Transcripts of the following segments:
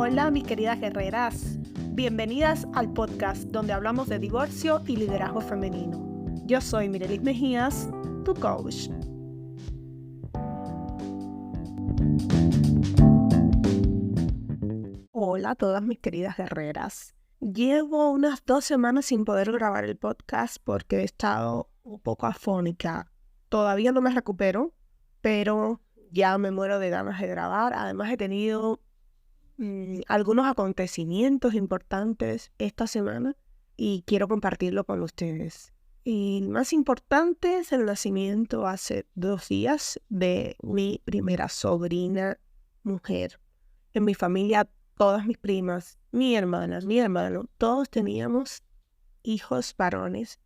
Hola mis queridas guerreras, bienvenidas al podcast donde hablamos de divorcio y liderazgo femenino. Yo soy Mirelis Mejías, tu coach. Hola a todas mis queridas guerreras. Llevo unas 2 semanas sin poder grabar el podcast porque he estado un poco afónica. Todavía no me recupero, pero ya me muero de ganas de grabar. Además he tenido algunos acontecimientos importantes esta semana y quiero compartirlo con ustedes. Y más importante es el nacimiento hace 2 días de mi primera sobrina mujer. En mi familia, todas mis primas, mi hermana, mi hermano, todos teníamos hijos varones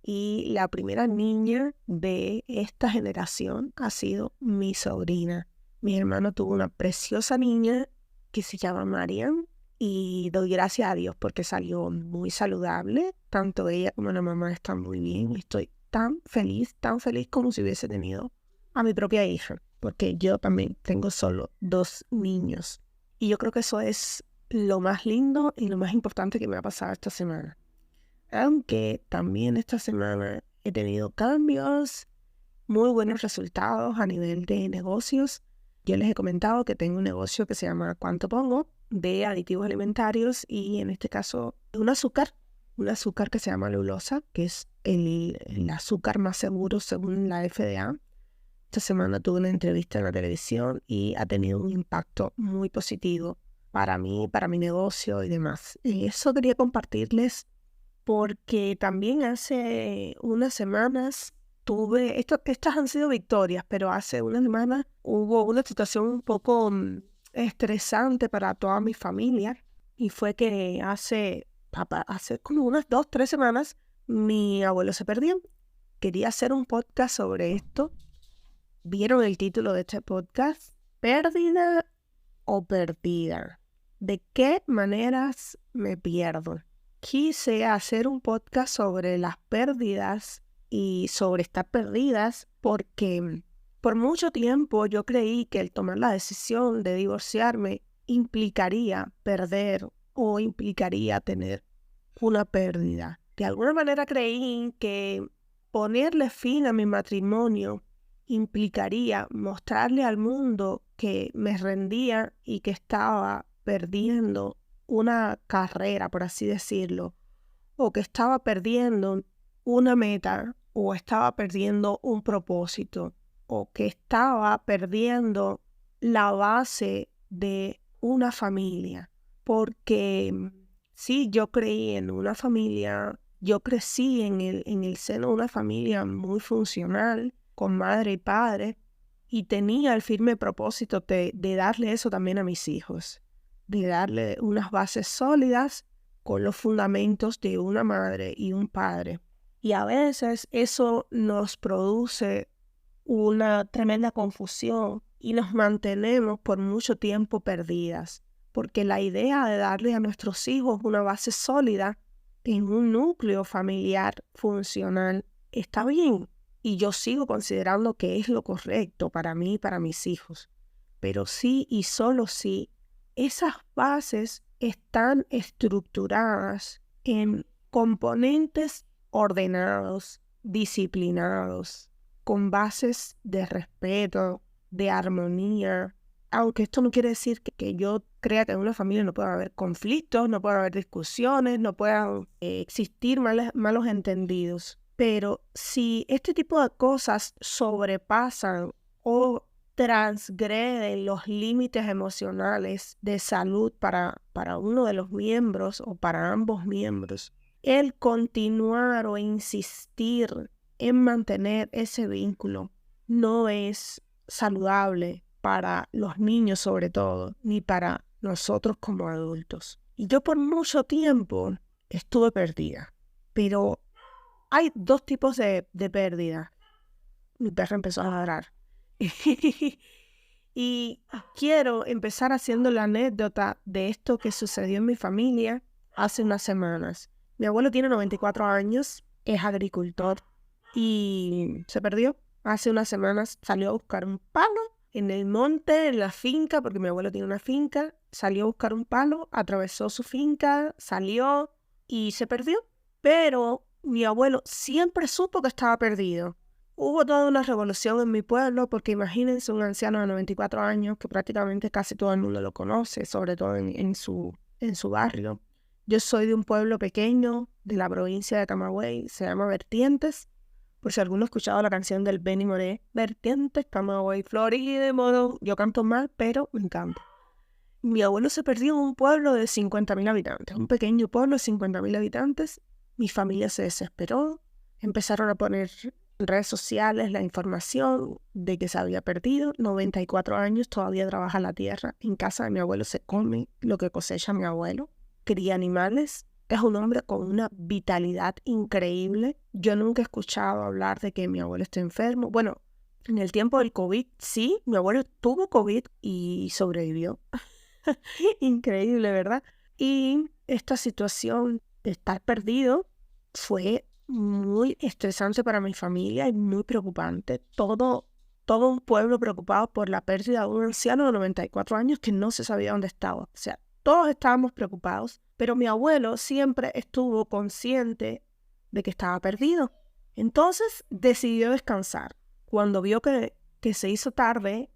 y la primera niña de esta generación ha sido mi sobrina. Mi hermano tuvo una preciosa niña que se llama Mariam y doy gracias a Dios porque salió muy saludable. Tanto ella como la mamá están muy bien. Estoy tan feliz como si hubiese tenido a mi propia hija, porque yo también tengo solo 2 niños. Y yo creo que eso es lo más lindo y lo más importante que me ha pasado esta semana. Aunque también esta semana he tenido cambios, muy buenos resultados a nivel de negocios. Yo les he comentado que tengo un negocio que se llama ¿Cuánto Pongo? De aditivos alimentarios y en este caso un azúcar que se llama lulosa, que es el azúcar más seguro según la FDA. Esta semana tuve una entrevista en la televisión y ha tenido un impacto muy positivo para mí, para mi negocio y demás. Y eso quería compartirles porque también hace unas semanas estas han sido victorias, pero hace una semana hubo una situación un poco estresante para toda mi familia y fue que hace como unas 2, 3 semanas mi abuelo se perdió. Quería hacer un podcast sobre esto. ¿Vieron el título de este podcast? ¿Pérdida o perdida? ¿De qué maneras me pierdo? Quise hacer un podcast sobre las pérdidas y sobre estar perdidas porque por mucho tiempo yo creí que el tomar la decisión de divorciarme implicaría perder o implicaría tener una pérdida. De alguna manera creí que ponerle fin a mi matrimonio implicaría mostrarle al mundo que me rendía y que estaba perdiendo una carrera, por así decirlo, o que estaba perdiendo una meta, o estaba perdiendo un propósito, o que estaba perdiendo la base de una familia. Porque sí, yo creí en una familia, yo crecí en el seno de una familia muy funcional, con madre y padre, y tenía el firme propósito de darle eso también a mis hijos, de darle unas bases sólidas con los fundamentos de una madre y un padre. Y a veces eso nos produce una tremenda confusión y nos mantenemos por mucho tiempo perdidas, porque la idea de darle a nuestros hijos una base sólida en un núcleo familiar funcional está bien, y yo sigo considerando que es lo correcto para mí y para mis hijos. Pero sí y solo sí, esas bases están estructuradas en componentes ordenados, disciplinados, con bases de respeto, de armonía. Aunque esto no quiere decir que yo crea que en una familia no puede haber conflictos, no puede haber discusiones, no puedan existir malos entendidos. Pero si este tipo de cosas sobrepasan o transgreden los límites emocionales de salud para uno de los miembros o para ambos miembros, el continuar o insistir en mantener ese vínculo no es saludable para los niños sobre todo, ni para nosotros como adultos. Y yo por mucho tiempo estuve perdida, pero hay 2 tipos de pérdida. Mi perro empezó a ladrar. Y quiero empezar haciendo la anécdota de esto que sucedió en mi familia hace unas semanas. Mi abuelo tiene 94 años, es agricultor y se perdió. Hace unas semanas salió a buscar un palo en el monte, en la finca, porque mi abuelo tiene una finca. salió a buscar un palo, atravesó su finca, salió y se perdió. Pero mi abuelo siempre supo que estaba perdido. Hubo toda una revolución en mi pueblo porque imagínense un anciano de 94 años que prácticamente casi todo el mundo lo conoce, sobre todo en su barrio. Yo soy de un pueblo pequeño de la provincia de Camagüey, se llama Vertientes. Por si alguno ha escuchado la canción del Benny Moré, Vertientes, Camagüey, Florida, de modo. Yo canto mal, pero me encanta. Mi abuelo se perdió en un pueblo de 50.000 habitantes, un pequeño pueblo de 50.000 habitantes. Mi familia se desesperó, empezaron a poner en redes sociales la información de que se había perdido. 94 años, todavía trabaja la tierra. En casa de mi abuelo se come lo que cosecha mi abuelo. Cría animales. Es un hombre con una vitalidad increíble. Yo nunca he escuchado hablar de que mi abuelo esté enfermo. Bueno, en el tiempo del COVID, sí, mi abuelo tuvo COVID y sobrevivió. Increíble, ¿verdad? Y esta situación de estar perdido fue muy estresante para mi familia y muy preocupante. Todo un pueblo preocupado por la pérdida de un anciano de 94 años que no se sabía dónde estaba. O sea, todos estábamos preocupados, pero mi abuelo siempre estuvo consciente de que estaba perdido. Entonces decidió descansar. Cuando vio que se hizo tarde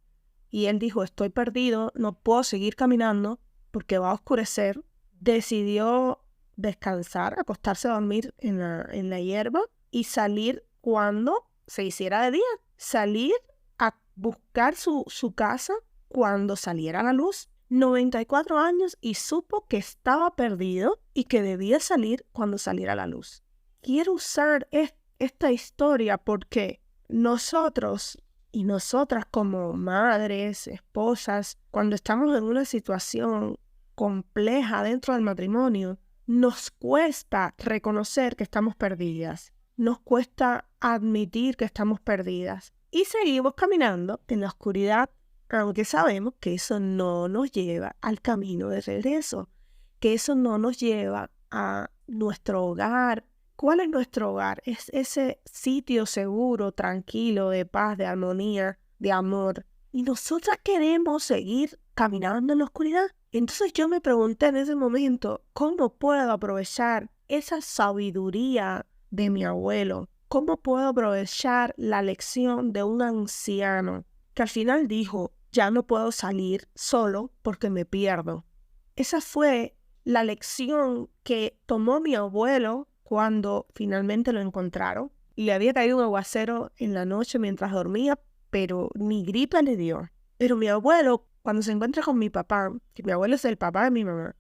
y él dijo, estoy perdido, no puedo seguir caminando porque va a oscurecer, decidió descansar, acostarse a dormir en la hierba y salir cuando se hiciera de día. Salir a buscar su casa cuando saliera la luz. 94 años y supo que estaba perdido y que debía salir cuando saliera la luz. Quiero usar esta historia porque nosotros y nosotras como madres, esposas, cuando estamos en una situación compleja dentro del matrimonio, nos cuesta reconocer que estamos perdidas. Nos cuesta admitir que estamos perdidas. Y seguimos caminando en la oscuridad, aunque sabemos que eso no nos lleva al camino de regreso, que eso no nos lleva a nuestro hogar. ¿Cuál es nuestro hogar? Es ese sitio seguro, tranquilo, de paz, de armonía, de amor. Y nosotras queremos seguir caminando en la oscuridad. Entonces yo me pregunté en ese momento, ¿cómo puedo aprovechar esa sabiduría de mi abuelo? ¿Cómo puedo aprovechar la lección de un anciano que al final dijo, ya no puedo salir solo porque me pierdo? Esa fue la lección que tomó mi abuelo cuando finalmente lo encontraron. Le había caído un aguacero en la noche mientras dormía, pero ni gripa le dio. Pero mi abuelo, cuando se encuentra con mi papá, que mi abuelo es el papá de mi mamá,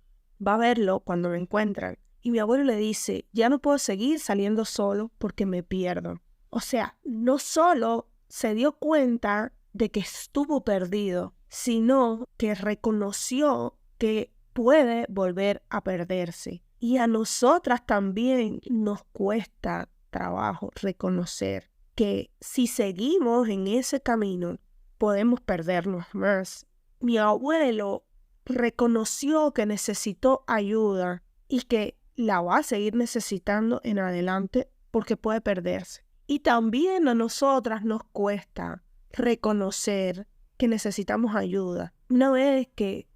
va a verlo cuando lo encuentran. Y mi abuelo le dice, ya no puedo seguir saliendo solo porque me pierdo. O sea, no solo se dio cuenta de que estuvo perdido, sino que reconoció que puede volver a perderse. Y a nosotras también nos cuesta trabajo reconocer que si seguimos en ese camino, podemos perdernos más. Mi abuelo reconoció que necesitó ayuda y que la va a seguir necesitando en adelante porque puede perderse. Y también a nosotras nos cuesta reconocer que necesitamos ayuda. Una vez que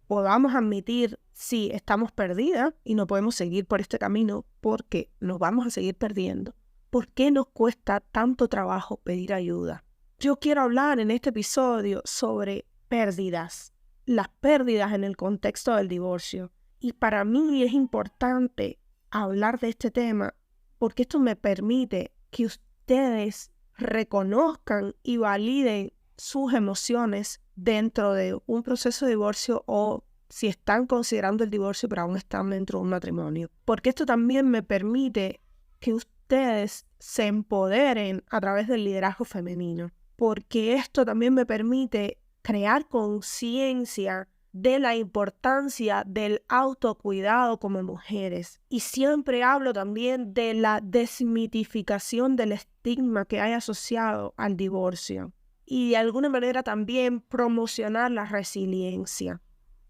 podamos admitir, sí, estamos perdidas y no podemos seguir por este camino porque nos vamos a seguir perdiendo. ¿Por qué nos cuesta tanto trabajo pedir ayuda? Yo quiero hablar en este episodio sobre pérdidas, las pérdidas en el contexto del divorcio. Y para mí es importante hablar de este tema porque esto me permite que ustedes reconozcan y validen sus emociones dentro de un proceso de divorcio o si están considerando el divorcio pero aún están dentro de un matrimonio. Porque esto también me permite que ustedes se empoderen a través del liderazgo femenino. Porque esto también me permite crear conciencia de la importancia del autocuidado como mujeres. Y siempre hablo también de la desmitificación del estigma que hay asociado al divorcio. Y de alguna manera también promocionar la resiliencia.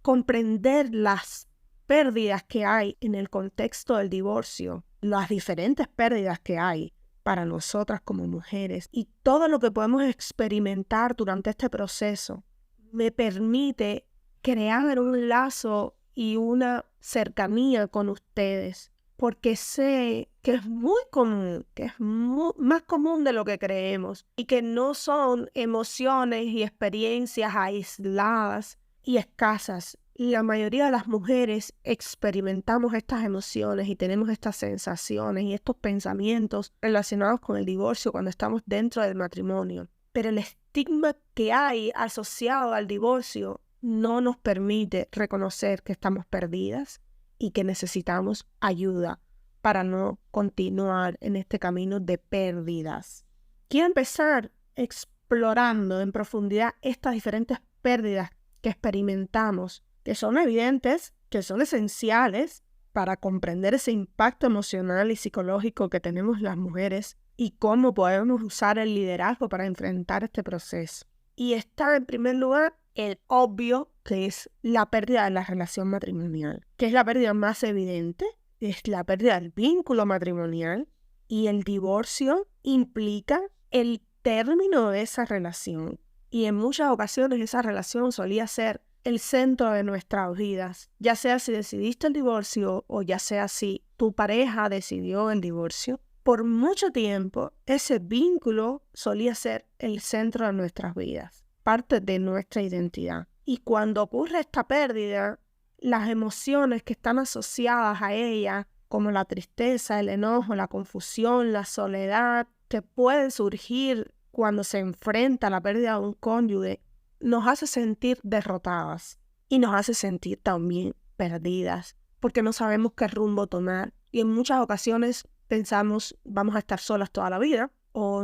Comprender las pérdidas que hay en el contexto del divorcio, las diferentes pérdidas que hay para nosotras como mujeres y todo lo que podemos experimentar durante este proceso me permite crear un lazo y una cercanía con ustedes, porque sé que es muy común, que es más común de lo que creemos y que no son emociones y experiencias aisladas y escasas. La mayoría de las mujeres experimentamos estas emociones y tenemos estas sensaciones y estos pensamientos relacionados con el divorcio cuando estamos dentro del matrimonio. Pero el estigma que hay asociado al divorcio no nos permite reconocer que estamos perdidas y que necesitamos ayuda para no continuar en este camino de pérdidas. Quiero empezar explorando en profundidad estas diferentes pérdidas que experimentamos, que son evidentes, que son esenciales para comprender ese impacto emocional y psicológico que tenemos las mujeres y cómo podemos usar el liderazgo para enfrentar este proceso. Y está en primer lugar el obvio, que es la pérdida de la relación matrimonial, que es la pérdida más evidente, es la pérdida del vínculo matrimonial, y el divorcio implica el término de esa relación. Y en muchas ocasiones esa relación solía ser el centro de nuestras vidas, ya sea si decidiste el divorcio o ya sea si tu pareja decidió el divorcio. Por mucho tiempo ese vínculo solía ser el centro de nuestras vidas, parte de nuestra identidad. Y cuando ocurre esta pérdida, las emociones que están asociadas a ella, como la tristeza, el enojo, la confusión, la soledad, que pueden surgir cuando se enfrenta a la pérdida de un cónyuge, nos hace sentir derrotadas y nos hace sentir también perdidas, porque no sabemos qué rumbo tomar. Y en muchas ocasiones pensamos, vamos a estar solas toda la vida, o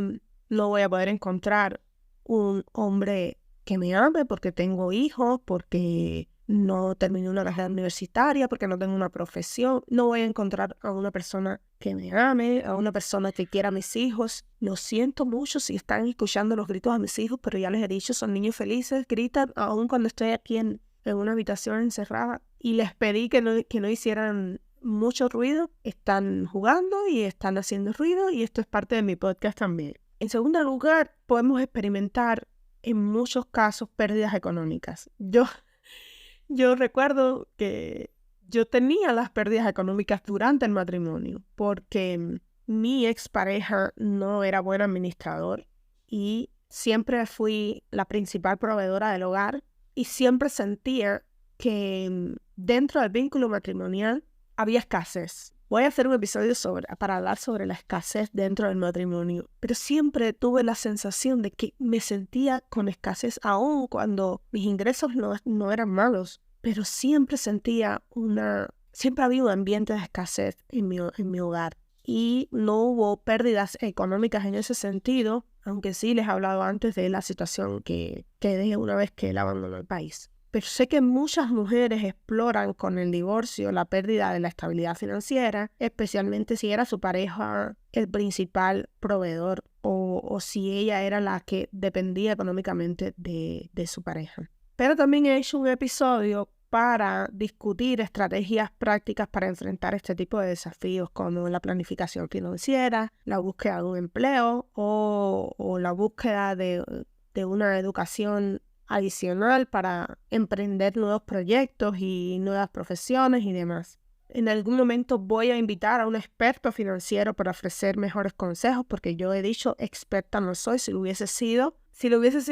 no voy a poder encontrar un hombre que me ame porque tengo hijos, porque no terminé una carrera universitaria, porque no tengo una profesión. No voy a encontrar a una persona que me ame, a una persona que quiera a mis hijos. Lo siento mucho si están escuchando los gritos a mis hijos, pero ya les he dicho, son niños felices, gritan aún cuando estoy aquí en una habitación encerrada. Y les pedí que no hicieran mucho ruido. Están jugando y están haciendo ruido, y esto es parte de mi podcast también. En segundo lugar, podemos experimentar en muchos casos pérdidas económicas. Yo recuerdo que yo tenía las pérdidas económicas durante el matrimonio porque mi expareja no era buen administrador y siempre fui la principal proveedora del hogar y siempre sentía que dentro del vínculo matrimonial había escasez. Voy a hacer un episodio para hablar sobre la escasez dentro del matrimonio, pero siempre tuve la sensación de que me sentía con escasez aún cuando mis ingresos no eran malos, pero siempre había un ambiente de escasez en mi hogar. Y no hubo pérdidas económicas en ese sentido, aunque sí les he hablado antes de la situación que quedé una vez que él abandonó el país. Pero sé que muchas mujeres exploran con el divorcio la pérdida de la estabilidad financiera, especialmente si era su pareja el principal proveedor o si ella era la que dependía económicamente de su pareja. Pero también he hecho un episodio para discutir estrategias prácticas para enfrentar este tipo de desafíos, como la planificación financiera, la búsqueda de un empleo o la búsqueda de una educación adicional para emprender nuevos proyectos y nuevas profesiones y demás. En algún momento voy a invitar a un experto financiero para ofrecer mejores consejos, porque yo he dicho experta no soy. Si lo hubiese sido,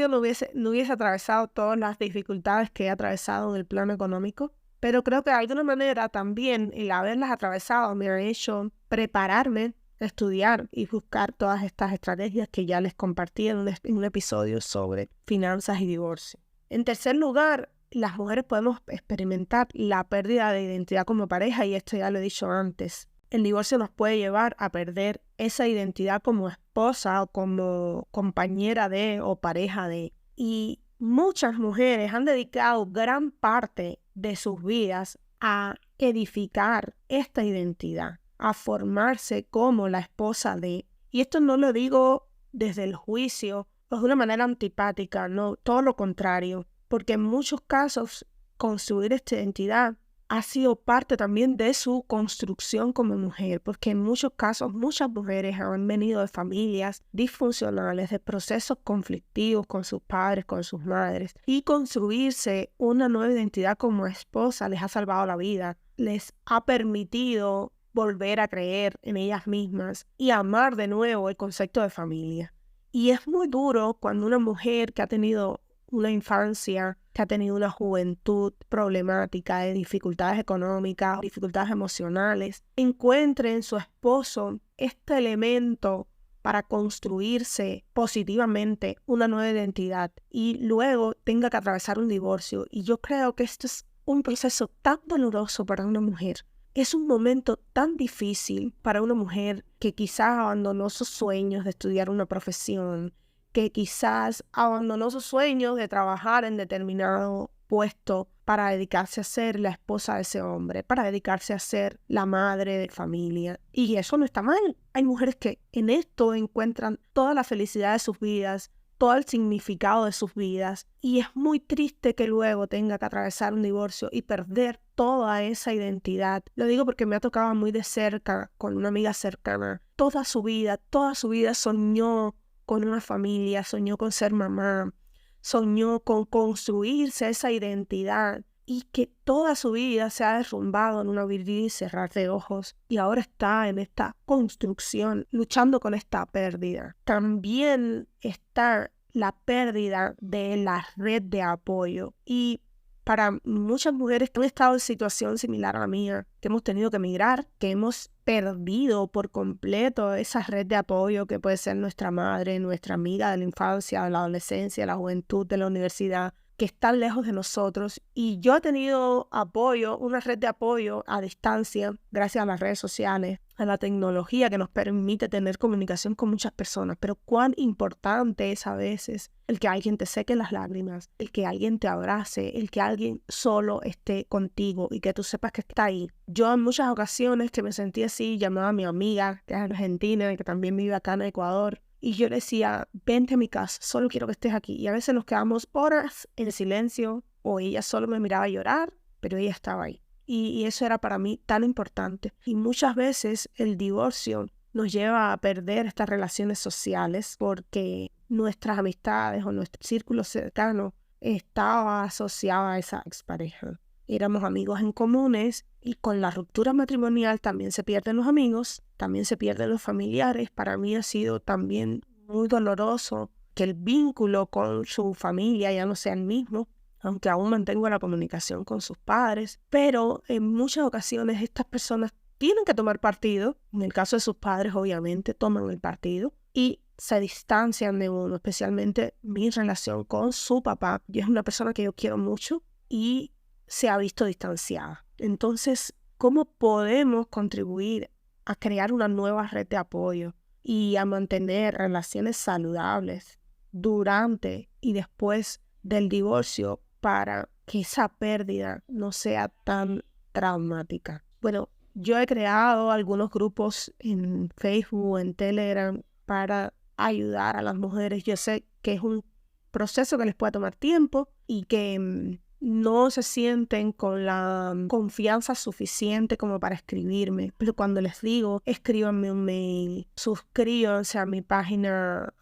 no hubiese atravesado todas las dificultades que he atravesado en el plano económico. Pero creo que de alguna manera también el haberlas atravesado me ha hecho prepararme, estudiar y buscar todas estas estrategias que ya les compartí en un episodio sobre finanzas y divorcio. En tercer lugar, las mujeres podemos experimentar la pérdida de identidad como pareja, y esto ya lo he dicho antes. El divorcio nos puede llevar a perder esa identidad como esposa o como compañera de o pareja de. Y muchas mujeres han dedicado gran parte de sus vidas a edificar esta identidad, a formarse como la esposa de. Y esto no lo digo desde el juicio o de una manera antipática, no, todo lo contrario, porque en muchos casos construir esta identidad ha sido parte también de su construcción como mujer, porque en muchos casos muchas mujeres han venido de familias disfuncionales, de procesos conflictivos con sus padres, con sus madres, y construirse una nueva identidad como esposa les ha salvado la vida, les ha permitido volver a creer en ellas mismas y amar de nuevo el concepto de familia. Y es muy duro cuando una mujer que ha tenido una infancia, que ha tenido una juventud problemática de dificultades económicas, dificultades emocionales, encuentre en su esposo este elemento para construirse positivamente una nueva identidad y luego tenga que atravesar un divorcio. Y yo creo que esto es un proceso tan doloroso para una mujer. Es un momento tan difícil para una mujer que quizás abandonó sus sueños de estudiar una profesión, que quizás abandonó sus sueños de trabajar en determinado puesto para dedicarse a ser la esposa de ese hombre, para dedicarse a ser la madre de familia. Y eso no está mal. Hay mujeres que en esto encuentran toda la felicidad de sus vidas, todo el significado de sus vidas, y es muy triste que luego tenga que atravesar un divorcio y perder toda esa identidad. Lo digo porque me ha tocado muy de cerca con una amiga cercana. Toda su vida soñó con una familia, soñó con ser mamá, soñó con construirse esa identidad y que toda su vida se ha derrumbado en un abrir y cerrar de ojos y ahora está en esta construcción, luchando con esta pérdida. También está la pérdida de la red de apoyo y para muchas mujeres que han estado en situación similar a la mía, que hemos tenido que emigrar, que hemos perdido por completo esa red de apoyo que puede ser nuestra madre, nuestra amiga de la infancia, de la adolescencia, de la juventud, de la universidad, que están lejos de nosotros. Y yo he tenido apoyo, una red de apoyo a distancia, gracias a las redes sociales, a la tecnología que nos permite tener comunicación con muchas personas. Pero cuán importante es a veces el que alguien te seque las lágrimas, el que alguien te abrace, el que alguien solo esté contigo y que tú sepas que está ahí. Yo en muchas ocasiones que me sentí así, llamaba a mi amiga, que es argentina y que también vive acá en Ecuador, y yo le decía, vente a mi casa, solo quiero que estés aquí. Y a veces nos quedamos horas en silencio, o ella solo me miraba llorar, pero ella estaba ahí. Y eso era para mí tan importante. Y muchas veces el divorcio nos lleva a perder estas relaciones sociales porque nuestras amistades o nuestro círculo cercano estaba asociado a esa expareja. Éramos amigos en comunes y con la ruptura matrimonial también se pierden los amigos, también se pierden los familiares. Para mí ha sido también muy doloroso que el vínculo con su familia ya no sea el mismo, aunque aún mantengo la comunicación con sus padres. Pero en muchas ocasiones estas personas tienen que tomar partido. En el caso de sus padres, obviamente, toman el partido y se distancian de uno, especialmente mi relación con su papá. Y es una persona que yo quiero mucho y se ha visto distanciada. Entonces, ¿cómo podemos contribuir a crear una nueva red de apoyo y a mantener relaciones saludables durante y después del divorcio para que esa pérdida no sea tan traumática? Bueno, yo he creado algunos grupos en Facebook, en Telegram, para ayudar a las mujeres. Yo sé que es un proceso que les puede tomar tiempo y que no se sienten con la confianza suficiente como para escribirme. Pero cuando les digo, escríbanme un mail, suscríbanse a mi página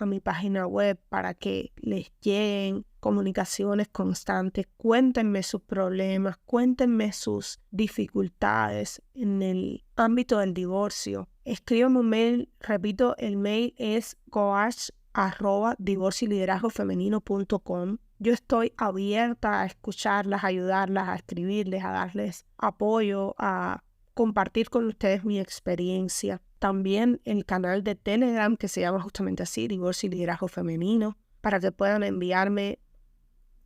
web para que les lleguen comunicaciones constantes. Cuéntenme sus problemas, cuéntenme sus dificultades en el ámbito del divorcio. Escríbanme un mail, repito, el mail es coach@divorcioyliderazgofemenino.com. Yo estoy abierta a escucharlas, a ayudarlas, a escribirles, a darles apoyo, a compartir con ustedes mi experiencia. También el canal de Telegram que se llama justamente así, Divorcio y Liderazgo Femenino, para que puedan enviarme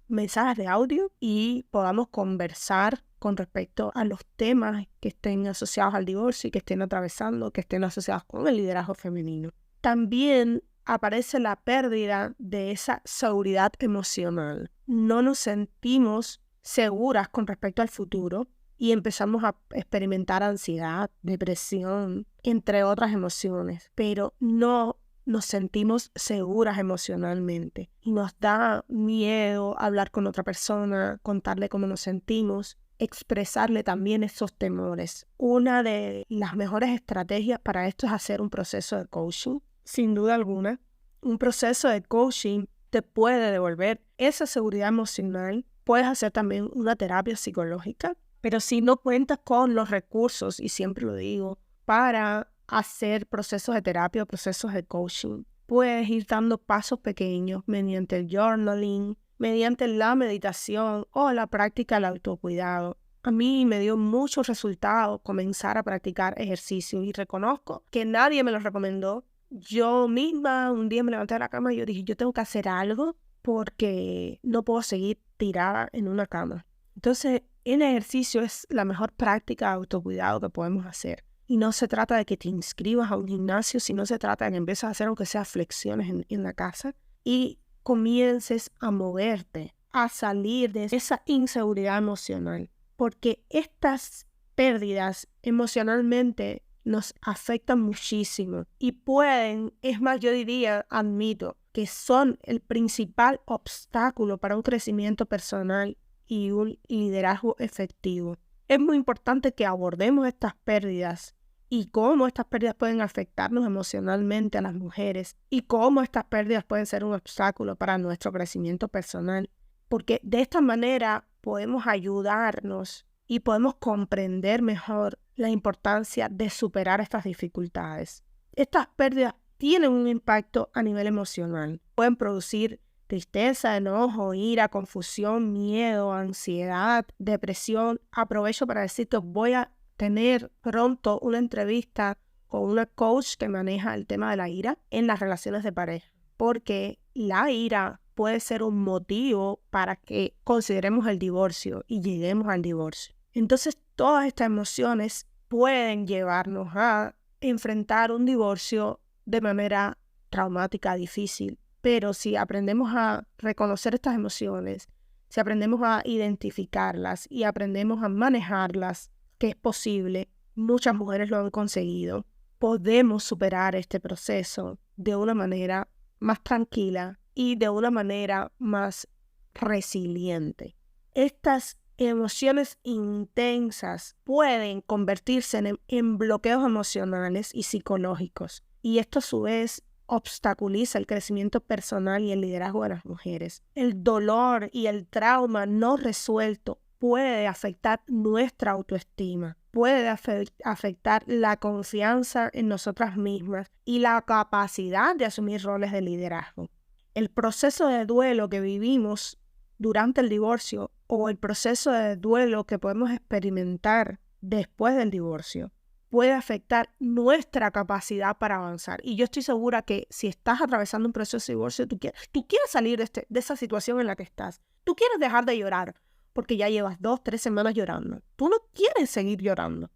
mensajes de audio y podamos conversar con respecto a los temas que estén asociados al divorcio y que estén atravesando, que estén asociados con el liderazgo femenino. También aparece la pérdida de esa seguridad emocional. No nos sentimos seguras con respecto al futuro y empezamos a experimentar ansiedad, depresión, entre otras emociones, pero no nos sentimos seguras emocionalmente y nos da miedo hablar con otra persona, contarle cómo nos sentimos. expresarle también esos temores. Una de las mejores estrategias para esto es hacer un proceso de coaching, sin duda alguna. Un proceso de coaching te puede devolver esa seguridad emocional. Puedes hacer también una terapia psicológica, pero si no cuentas con los recursos, y siempre lo digo, para hacer procesos de terapia o procesos de coaching, puedes ir dando pasos pequeños mediante el journaling, mediante la meditación o la práctica del autocuidado. A mí me dio muchos resultados comenzar a practicar ejercicio y reconozco que nadie me lo recomendó. Yo misma un día me levanté de la cama y yo dije, yo tengo que hacer algo porque no puedo seguir tirada en una cama. Entonces, el ejercicio es la mejor práctica de autocuidado que podemos hacer. Y no se trata de que te inscribas a un gimnasio, sino se trata de que empieces a hacer aunque sea flexiones en la casa y comiences a moverte, a salir de esa inseguridad emocional. Porque estas pérdidas emocionalmente nos afectan muchísimo y pueden, es más, yo diría, admito, que son el principal obstáculo para un crecimiento personal y un liderazgo efectivo. Es muy importante que abordemos estas pérdidas y cómo estas pérdidas pueden afectarnos emocionalmente a las mujeres y cómo estas pérdidas pueden ser un obstáculo para nuestro crecimiento personal, porque de esta manera podemos ayudarnos y podemos comprender mejor la importancia de superar estas dificultades. Estas pérdidas tienen un impacto a nivel emocional. Pueden producir tristeza, enojo, ira, confusión, miedo, ansiedad, depresión. Aprovecho para decirte, voy a tener pronto una entrevista con una coach que maneja el tema de la ira en las relaciones de pareja, porque la ira puede ser un motivo para que consideremos el divorcio y lleguemos al divorcio. Entonces, todas estas emociones pueden llevarnos a enfrentar un divorcio de manera traumática, difícil. Pero si aprendemos a reconocer estas emociones, si aprendemos a identificarlas y aprendemos a manejarlas, que es posible, muchas mujeres lo han conseguido, podemos superar este proceso de una manera más tranquila y de una manera más resiliente. Estas emociones intensas pueden convertirse en bloqueos emocionales y psicológicos, y esto a su vez obstaculiza el crecimiento personal y el liderazgo de las mujeres. El dolor y el trauma no resuelto puede afectar nuestra autoestima, puede afectar la confianza en nosotras mismas y la capacidad de asumir roles de liderazgo. El proceso de duelo que vivimos durante el divorcio o el proceso de duelo que podemos experimentar después del divorcio puede afectar nuestra capacidad para avanzar. Y yo estoy segura que si estás atravesando un proceso de divorcio, tú quieres salir de esa situación en la que estás. Tú quieres dejar de llorar porque ya llevas 2, 3 semanas llorando. Tú no quieres seguir llorando.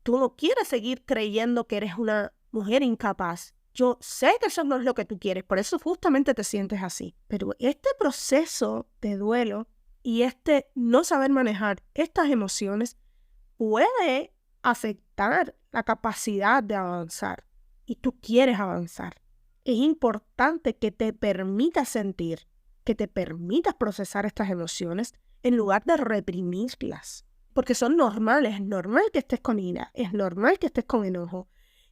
Tú no quieres seguir creyendo que eres una mujer incapaz. Yo sé que eso no es lo que tú quieres, por eso justamente te sientes así. Pero este proceso de duelo y este no saber manejar estas emociones puede afectar la capacidad de avanzar. Y tú quieres avanzar. Es importante que te permitas sentir, que te permitas procesar estas emociones en lugar de reprimirlas. Porque son normales. Es normal que estés con ira, es normal que estés con enojo,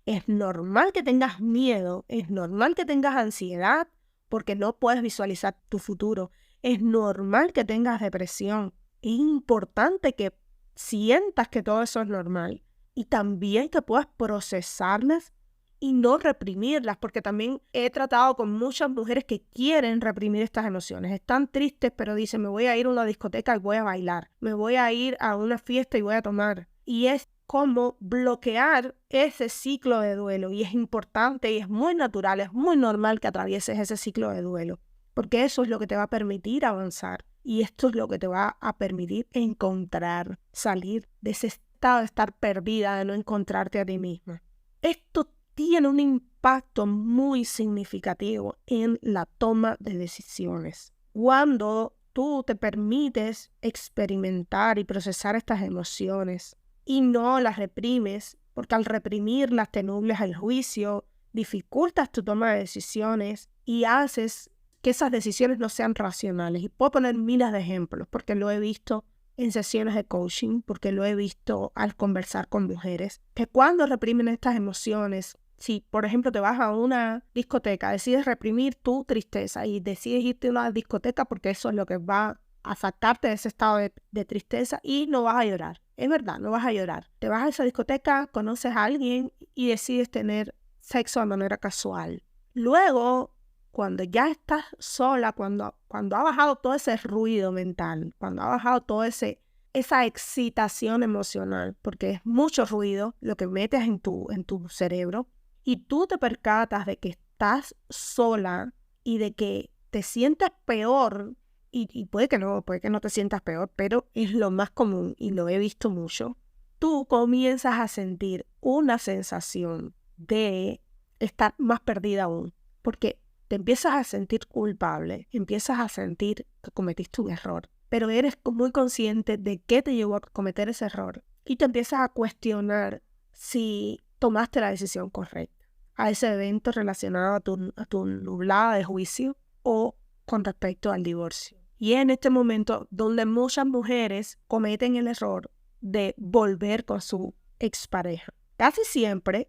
es normal que tengas miedo, es normal que tengas ansiedad porque no puedes visualizar tu futuro, es normal que tengas depresión. Es importante que sientas que todo eso es normal y también que puedas procesarlas y no reprimirlas, porque también he tratado con muchas mujeres que quieren reprimir estas emociones. Están tristes, pero dicen, me voy a ir a una discoteca y voy a bailar, me voy a ir a una fiesta y voy a tomar. Y es como bloquear ese ciclo de duelo. Y es importante y es muy natural, es muy normal que atravieses ese ciclo de duelo, porque eso es lo que te va a permitir avanzar. Y esto es lo que te va a permitir encontrar, salir de ese estado de estar perdida, de no encontrarte a ti misma. Esto tiene un impacto muy significativo en la toma de decisiones. Cuando tú te permites experimentar y procesar estas emociones y no las reprimes, porque al reprimirlas te nublas el juicio, dificultas tu toma de decisiones y haces que esas decisiones no sean racionales. Y puedo poner miles de ejemplos porque lo he visto en sesiones de coaching, porque lo he visto al conversar con mujeres, que cuando reprimen estas emociones, si por ejemplo te vas a una discoteca, decides reprimir tu tristeza y decides irte a una discoteca porque eso es lo que va a sacarte de ese estado de tristeza y no vas a llorar. Es verdad, no vas a llorar. Te vas a esa discoteca, conoces a alguien y decides tener sexo de manera casual. Luego, cuando ya estás sola, cuando ha bajado todo ese ruido mental, cuando ha bajado toda esa excitación emocional, porque es mucho ruido lo que metes en tu cerebro, y tú te percatas de que estás sola y de que te sientes peor, y puede que no te sientas peor, pero es lo más común y lo he visto mucho, tú comienzas a sentir una sensación de estar más perdida aún, porque te empiezas a sentir culpable, empiezas a sentir que cometiste un error, pero eres muy consciente de qué te llevó a cometer ese error y te empiezas a cuestionar si tomaste la decisión correcta a ese evento relacionado a tu nublada de juicio o con respecto al divorcio. Y es en este momento donde muchas mujeres cometen el error de volver con su expareja. Casi siempre,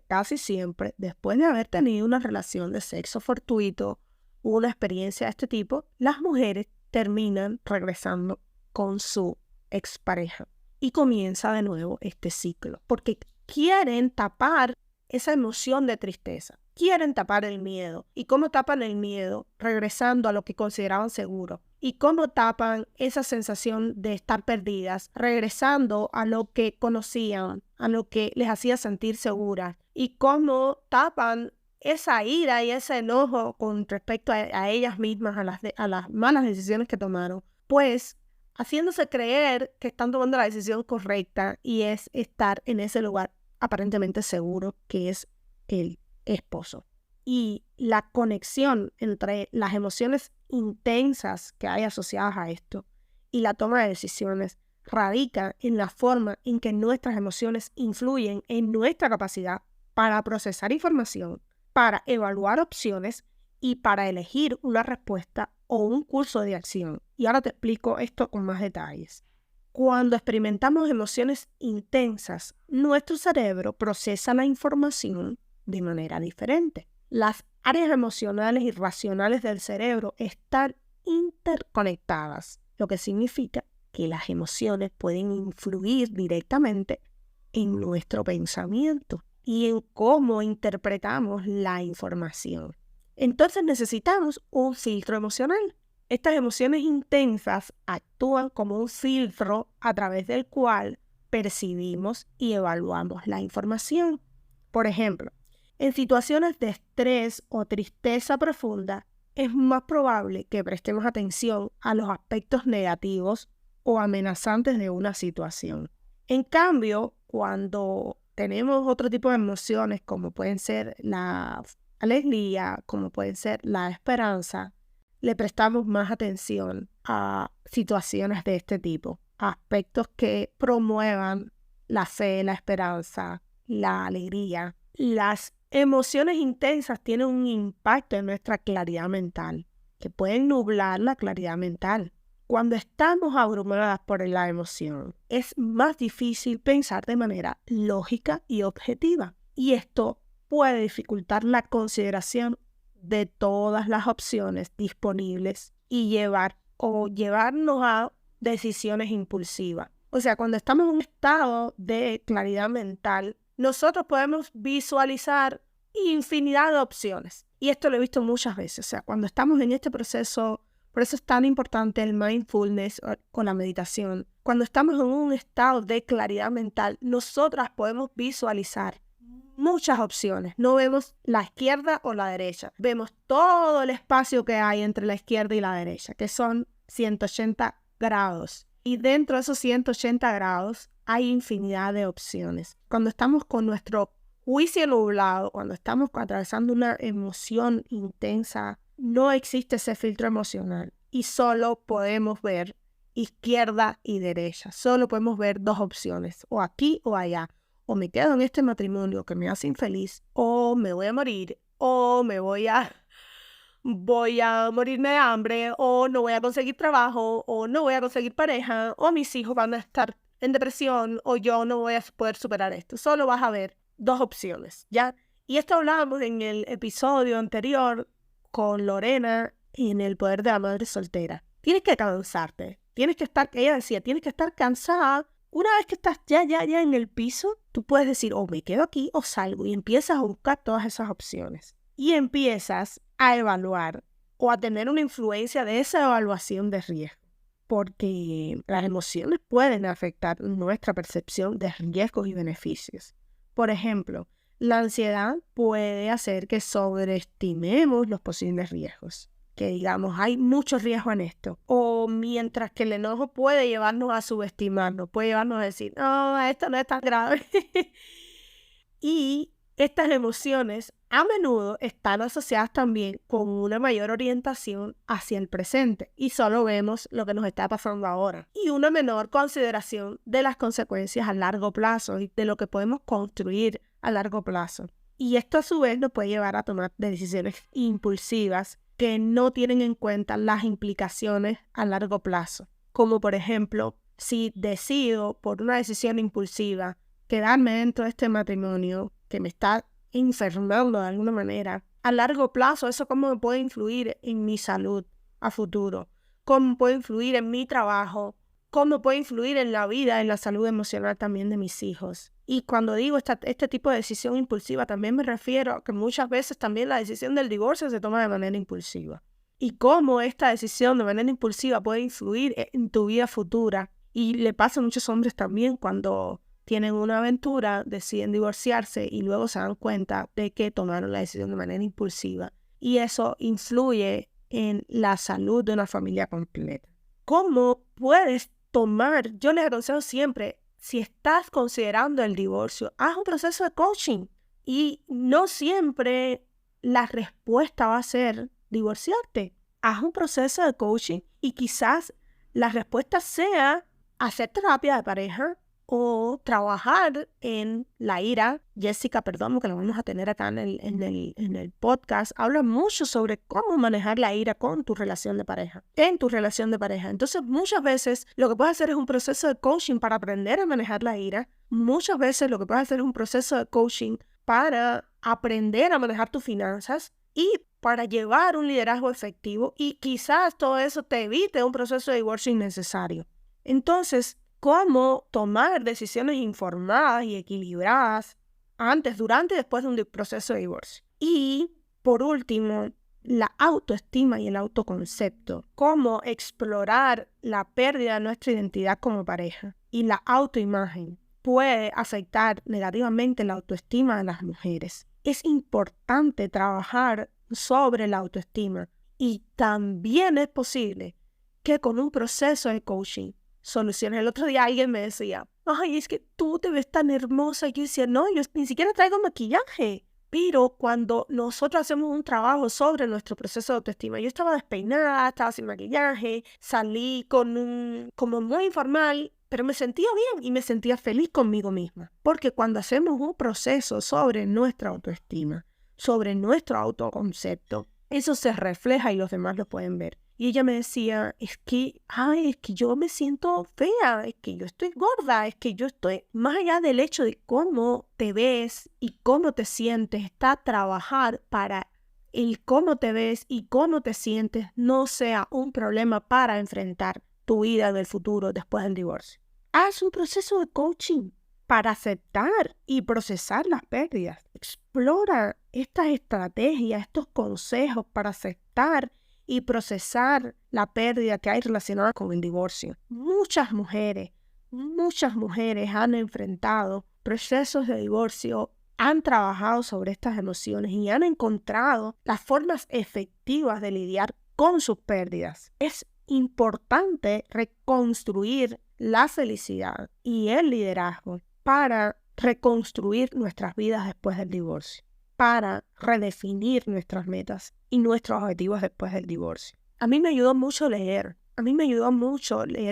después de haber tenido una relación de sexo fortuito, una experiencia de este tipo, las mujeres terminan regresando con su expareja. Y comienza de nuevo este ciclo, porque quieren tapar esa emoción de tristeza, quieren tapar el miedo. ¿Y cómo tapan el miedo? Regresando a lo que consideraban seguro. ¿Y cómo tapan esa sensación de estar perdidas? Regresando a lo que conocían, a lo que les hacía sentir seguras. ¿Y cómo tapan esa ira y ese enojo con respecto a ellas mismas, a las malas decisiones que tomaron? Pues haciéndose creer que están tomando la decisión correcta y es estar en ese lugar aparentemente seguro que es el esposo. Y la conexión entre las emociones intensas que hay asociadas a esto y la toma de decisiones radica en la forma en que nuestras emociones influyen en nuestra capacidad para procesar información, para evaluar opciones y para elegir una respuesta o un curso de acción. Y ahora te explico esto con más detalles. Cuando experimentamos emociones intensas, nuestro cerebro procesa la información de manera diferente. Las áreas emocionales y racionales del cerebro están interconectadas, lo que significa que las emociones pueden influir directamente en nuestro pensamiento y en cómo interpretamos la información. Entonces necesitamos un filtro emocional. Estas emociones intensas actúan como un filtro a través del cual percibimos y evaluamos la información. Por ejemplo, en situaciones de estrés o tristeza profunda, es más probable que prestemos atención a los aspectos negativos o amenazantes de una situación. En cambio, cuando tenemos otro tipo de emociones, como pueden ser la alegría, como pueden ser la esperanza, le prestamos más atención a situaciones de este tipo, a aspectos que promuevan la fe, la esperanza, la alegría. Las emociones intensas tienen un impacto en nuestra claridad mental, que pueden nublar la claridad mental. Cuando estamos abrumadas por la emoción, es más difícil pensar de manera lógica y objetiva. Y esto puede dificultar la consideración de todas las opciones disponibles y llevarnos a decisiones impulsivas. O sea, cuando estamos en un estado de claridad mental, nosotros podemos visualizar infinidad de opciones. Y esto lo he visto muchas veces. O sea, cuando estamos en este proceso, por eso es tan importante el mindfulness con la meditación. Cuando estamos en un estado de claridad mental, nosotras podemos visualizar muchas opciones. No vemos la izquierda o la derecha. Vemos todo el espacio que hay entre la izquierda y la derecha, que son 180 grados. Y dentro de esos 180 grados hay infinidad de opciones. Cuando estamos con nuestro juicio nublado, cuando estamos atravesando una emoción intensa, no existe ese filtro emocional y solo podemos ver izquierda y derecha. Solo podemos ver dos opciones, o aquí o allá. O me quedo en este matrimonio que me hace infeliz, o me voy a morir, o me voy a voy a morirme de hambre, o no voy a conseguir trabajo, o no voy a conseguir pareja, o mis hijos van a estar en depresión, o yo no voy a poder superar esto. Solo vas a ver dos opciones, ¿ya? Y esto hablábamos en el episodio anterior con Lorena en El poder de la madre soltera. Tienes que cansarte, ella decía, tienes que estar cansada. Una vez que estás ya en el piso, tú puedes decir, o me quedo aquí o salgo, y empiezas a buscar todas esas opciones. Y empiezas a evaluar o a tener una influencia de esa evaluación de riesgo, porque las emociones pueden afectar nuestra percepción de riesgos y beneficios. Por ejemplo, la ansiedad puede hacer que sobreestimemos los posibles riesgos, que digamos, hay mucho riesgo en esto, o mientras que el enojo puede llevarnos a subestimarnos, puede llevarnos a decir, no, esto no es tan grave. Y estas emociones a menudo están asociadas también con una mayor orientación hacia el presente y solo vemos lo que nos está pasando ahora y una menor consideración de las consecuencias a largo plazo y de lo que podemos construir a largo plazo. Y esto a su vez nos puede llevar a tomar decisiones impulsivas que no tienen en cuenta las implicaciones a largo plazo, como por ejemplo, si decido por una decisión impulsiva quedarme dentro de este matrimonio que me está enfermando de alguna manera, a largo plazo, ¿eso cómo me puede influir en mi salud a futuro? ¿Cómo puede influir en mi trabajo? ¿Cómo puede influir en la vida, en la salud emocional también de mis hijos? Y cuando digo este tipo de decisión impulsiva, también me refiero a que muchas veces también la decisión del divorcio se toma de manera impulsiva. Y cómo esta decisión de manera impulsiva puede influir en tu vida futura. Y le pasa a muchos hombres también cuando tienen una aventura, deciden divorciarse y luego se dan cuenta de que tomaron la decisión de manera impulsiva. Y eso influye en la salud de una familia completa. ¿Cómo puedes tomar? Yo les aconsejo siempre, si estás considerando el divorcio, haz un proceso de coaching. Y no siempre la respuesta va a ser divorciarte. Haz un proceso de coaching y quizás la respuesta sea hacer terapia de pareja, o trabajar en la ira. Jessica Perdomo, que la vamos a tener acá en el podcast, habla mucho sobre cómo manejar la ira con tu relación de pareja, en tu relación de pareja. Entonces, muchas veces lo que puedes hacer es un proceso de coaching para aprender a manejar la ira. Muchas veces lo que puedes hacer es un proceso de coaching para aprender a manejar tus finanzas y para llevar un liderazgo efectivo, y quizás todo eso te evite un proceso de divorcio innecesario. Entonces, cómo tomar decisiones informadas y equilibradas antes, durante y después de un proceso de divorcio. Y, por último, la autoestima y el autoconcepto. Cómo explorar la pérdida de nuestra identidad como pareja. Y la autoimagen puede afectar negativamente la autoestima de las mujeres. Es importante trabajar sobre la autoestima. Y también es posible que con un proceso de coaching soluciones. El otro día alguien me decía, ay, es que tú te ves tan hermosa. Y yo decía, no, yo ni siquiera traigo maquillaje. Pero cuando nosotros hacemos un trabajo sobre nuestro proceso de autoestima, yo estaba despeinada, estaba sin maquillaje, salí como muy informal, pero me sentía bien y me sentía feliz conmigo misma. Porque cuando hacemos un proceso sobre nuestra autoestima, sobre nuestro autoconcepto, eso se refleja y los demás lo pueden ver. Y ella me decía, es que yo me siento fea, es que yo estoy gorda, es que yo estoy... Más allá del hecho de cómo te ves y cómo te sientes, está trabajar para el cómo te ves y cómo te sientes no sea un problema para enfrentar tu vida del futuro después del divorcio. Haz un proceso de coaching para aceptar y procesar las pérdidas. Explora estas estrategias, estos consejos para aceptar y procesar la pérdida que hay relacionada con el divorcio. Muchas mujeres han enfrentado procesos de divorcio, han trabajado sobre estas emociones y han encontrado las formas efectivas de lidiar con sus pérdidas. Es importante reconstruir la felicidad y el liderazgo para reconstruir nuestras vidas después del divorcio, para redefinir nuestras metas y nuestros objetivos después del divorcio. A mí me ayudó mucho leer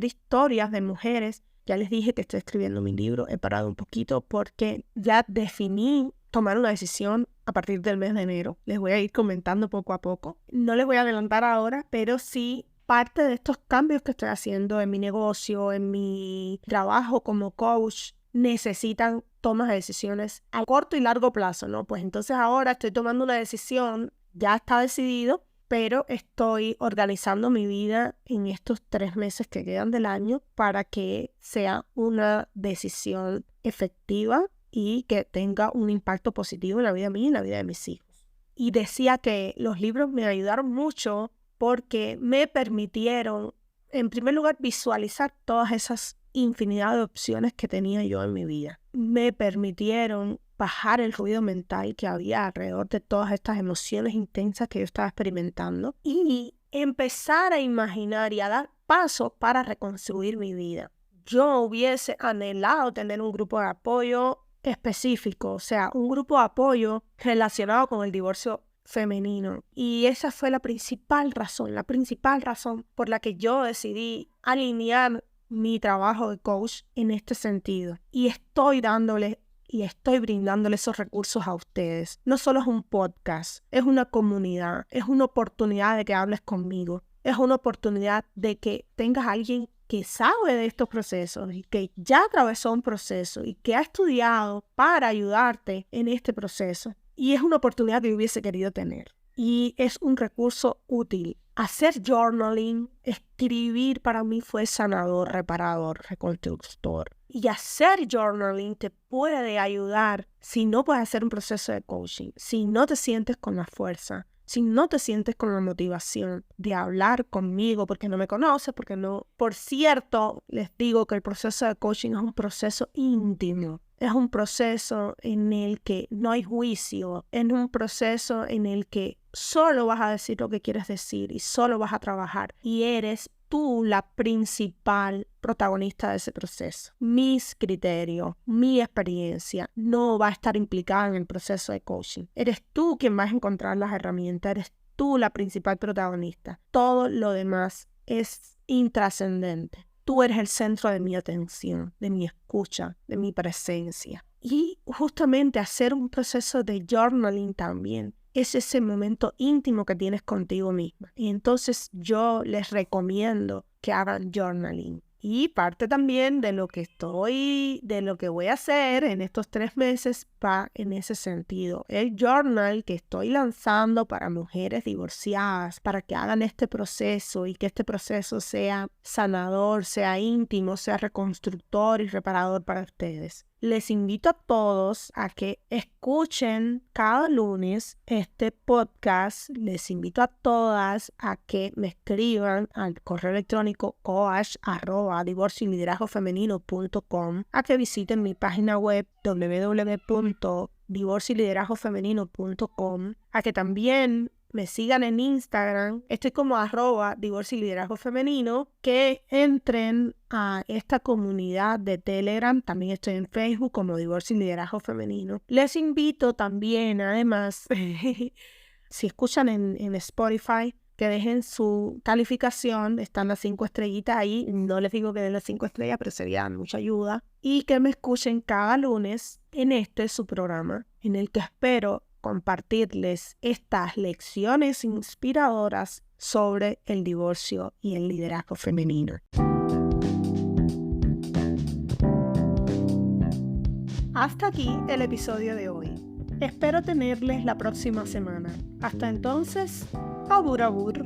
historias de mujeres. Ya les dije que estoy escribiendo mi libro, he parado un poquito porque ya definí tomar una decisión a partir del mes de enero. Les voy a ir comentando poco a poco. No les voy a adelantar ahora, pero sí parte de estos cambios que estoy haciendo en mi negocio, en mi trabajo como coach, necesitan tomas de decisiones a corto y largo plazo, ¿no? Pues entonces ahora estoy tomando una decisión, ya está decidido, pero estoy organizando mi vida en estos 3 meses que quedan del año para que sea una decisión efectiva y que tenga un impacto positivo en la vida mía y en la vida de mis hijos. Y decía que los libros me ayudaron mucho porque me permitieron, en primer lugar, visualizar todas esas infinidad de opciones que tenía yo en mi vida. Me permitieron bajar el ruido mental que había alrededor de todas estas emociones intensas que yo estaba experimentando y empezar a imaginar y a dar pasos para reconstruir mi vida. Yo hubiese anhelado tener un grupo de apoyo específico, o sea, un grupo de apoyo relacionado con el divorcio femenino. Y esa fue la principal razón por la que yo decidí alinear mi trabajo de coach en este sentido. Y estoy dándole y estoy brindándole esos recursos a ustedes. No solo es un podcast, es una comunidad, es una oportunidad de que hables conmigo, es una oportunidad de que tengas a alguien que sabe de estos procesos y que ya atravesó un proceso y que ha estudiado para ayudarte en este proceso. Y es una oportunidad que hubiese querido tener. Y es un recurso útil. Hacer journaling, escribir para mí fue sanador, reparador, reconstructor. Y hacer journaling te puede ayudar si no puedes hacer un proceso de coaching, si no te sientes con la fuerza, si no te sientes con la motivación de hablar conmigo porque no me conoces, porque no... Por cierto, les digo que el proceso de coaching es un proceso íntimo. Es un proceso en el que no hay juicio, es un proceso en el que solo vas a decir lo que quieres decir y solo vas a trabajar y eres tú la principal protagonista de ese proceso. Mis criterios, mi experiencia no va a estar implicada en el proceso de coaching. Eres tú quien vas a encontrar las herramientas, eres tú la principal protagonista. Todo lo demás es intrascendente. Tú eres el centro de mi atención, de mi escucha, de mi presencia. Y justamente hacer un proceso de journaling también es ese momento íntimo que tienes contigo misma. Y entonces yo les recomiendo que hagan journaling. Y parte también de lo que voy a hacer en estos 3 meses va en ese sentido. El journal que estoy lanzando para mujeres divorciadas, para que hagan este proceso y que este proceso sea sanador, sea íntimo, sea reconstructor y reparador para ustedes. Les invito a todos a que escuchen cada lunes este podcast. Les invito a todas a que me escriban al correo electrónico coach@divorcioyliderazgofemenino.com, a que visiten mi página web www.divorcioyliderazgofemenino.com, a que también me sigan en Instagram, estoy como @divorcio y liderazgo femenino, que entren a esta comunidad de Telegram, también estoy en Facebook como Divorcio y Liderazgo Femenino. Les invito también, además, si escuchan en Spotify, que dejen su calificación, están las 5 estrellitas ahí, no les digo que den las 5 estrellas, pero sería mucha ayuda, y que me escuchen cada lunes en su programa, en el que espero compartirles estas lecciones inspiradoras sobre el divorcio y el liderazgo femenino. Hasta aquí el episodio de hoy. Espero tenerles la próxima semana. Hasta entonces, abur abur.